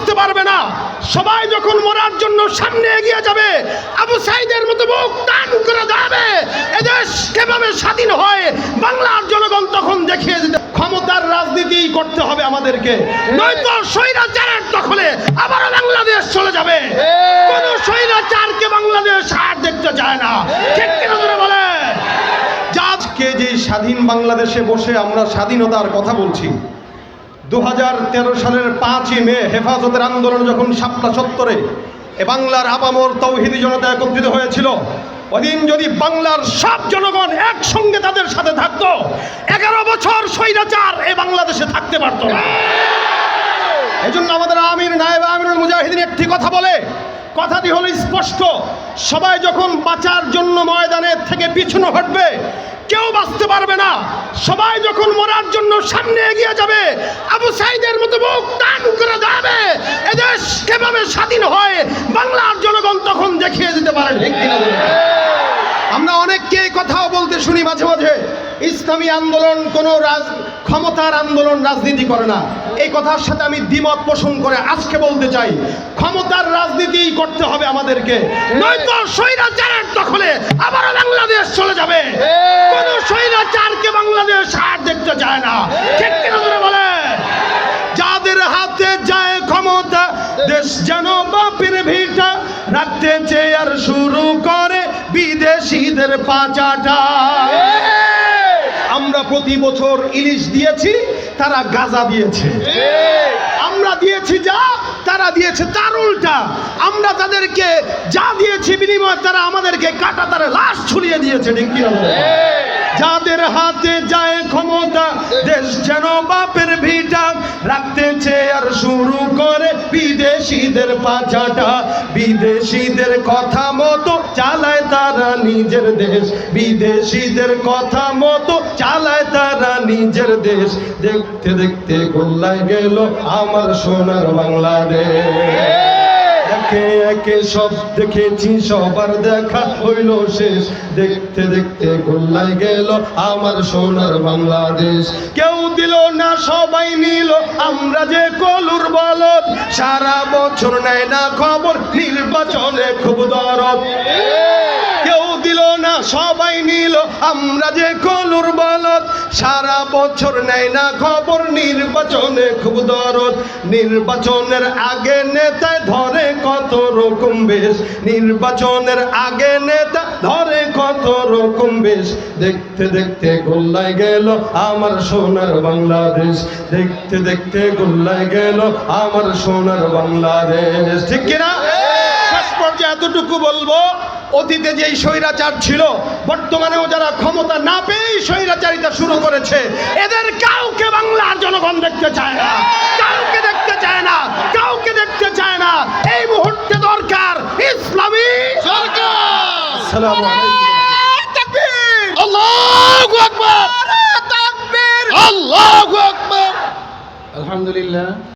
বাঁচতে পারবে না। সবাই যখন মরার জন্য সামনে এগিয়ে যাবে, আবু সাইদের মতো মুখ টান করে যাবে, এদেশ কিভাবে স্বাধীন হয় বাংলার জনগণ তখন দেখিয়ে দিতে। ক্ষমতার রাজনীতি করতে হবে আমাদেরকে, নয়তো স্বৈরাচারের দখলে আবারও বাংলাদেশ চলে যাবে। কোন স্বৈরাচারকে বাংলাদেশ আর দেখতে চায় না, ঠিক কিনা ধরে বলে। আজকে যে স্বাধীন বাংলাদেশে বসে আমরা স্বাধীনতার কথা বলছি, 2013 সালের 5ই মে হেফাজতের আন্দোলন যখন শাপলা চত্বরে এ বাংলার আপামর তৌহিদি জনতা একত্রিত হয়েছিল, ওদিন যদি বাংলার সব জনগণ একসঙ্গে তাদের সাথে থাকতো, 11 বছর স্বৈরাচার এ বাংলাদেশে থাকতে পারত না। এই জন্য আমাদের আমির নায়েব আমিরুল মুজাহিদিন একটি কথা বলে, কথাটি হলো স্পষ্ট, সবাই যখন বাঁচার জন্য ময়দানের থেকে পিছনে হটবে, কেউ বাঁচতে পারবে না। সবাই যখন মরার জন্য সামনে এগিয়ে যাবে, আবু সাইদের মতো মুখ টান করে যাবে, এদেশ কিভাবে স্বাধীন হয় বাংলার জনগণ তখন দেখিয়ে দিতে পারে, ঠিক কিনা? আমরা অনেককে কথাও বলতে শুনি মাঝে মাঝে, ইসলামী আন্দোলন কোনো ক্ষমতার আন্দোলন, রাজনীতি করে না। এই কথার সাথে আমি দ্বিমত পোষণ করে আজকে বলতে চাই, ক্ষমতার রাজনীতি করতে হবে আমাদেরকে, নয়তো স্বৈরাচারের দখলে আবারও বাংলাদেশ চলে যাবে। কোন স্বৈরাচারকে বাংলাদেশ আর দেখতে চায় না, ঠিক কিনা ধরে বলে। যাদের হাতে যায় ক্ষমতা, দেশ যেন বাপের ভিটা, রাখতে চেয়ার শুরু করে বিদেশিদের পাচাটা। আমরা প্রতি বছর ইলিশ দিয়েছি, তারা গাঁজা দিয়েছে। আমরা দিয়েছি যা, তারা দিয়েছে তার উল্টা। আমরা তাদেরকে যা দিয়েছি বিনিময়ে তারা আমাদেরকে কাটা তারা লাশ ছুলিয়ে দিয়েছে, ঠিক কি না? যাদের হাতে যায় ক্ষমতা, দেশ যেন বাপের ভিটা, রাখতে চেয়ার শুরু করে বিদেশিদের পাচাটা। বিদেশিদের কথা মতো চালায় তারা নিজের দেশ, বিদেশিদের কথা মতো চালায় তারা নিজের দেশ। দেখতে দেখতে গোল্লায় গেল আমার সোনার বাংলাদেশ। একে একে সব দেখেছি, সবার দেখা হইল শেষ। দেখতে দেখতে গোল্লায় গেল আমার সোনার বাংলাদেশ। কেউ দিল না, সবাই নিল, আমরা যে কলুর বলদ। সারা বছর নেয় না খবর, নির্বাচনে খুব দরদ। কেউ দিল না, সবাই নিল, আমরা যে কলুর বলদ। সারা বছর নেয় না খবর, নির্বাচনে খুব দরদ। নির্বাচনের আগে নেতায় ধরে কত রকম বেশ, নির্বাচনের আগে নেতা ধরে কত রকম বেশ। দেখতে দেখতে গোল্লায় গেল আমার সোনার বাংলাদেশ, দেখতে দেখতে গোল্লায় গেল আমার সোনার বাংলাদেশ, ঠিক কিনা? শেষ পর্যায়ে এতটুকু বলবো, অতীতে যেই স্বৈরাচার ছিল, বর্তমানেও যারা ক্ষমতা না পেয়ে স্বৈরাচারিতা শুরু করেছে, এদের কাউকে বাংলার জনগণ দেখতে চায় না, কাউকে দেখতে চায় না, কাউকে দেখতে চায় না। এই মুহূর্তে দরকার ইসলামী সরকার। আসসালামু আলাইকুম। তাকবীর, আল্লাহু আকবার, তাকবীর, আল্লাহু আকবার। আলহামদুলিল্লাহ।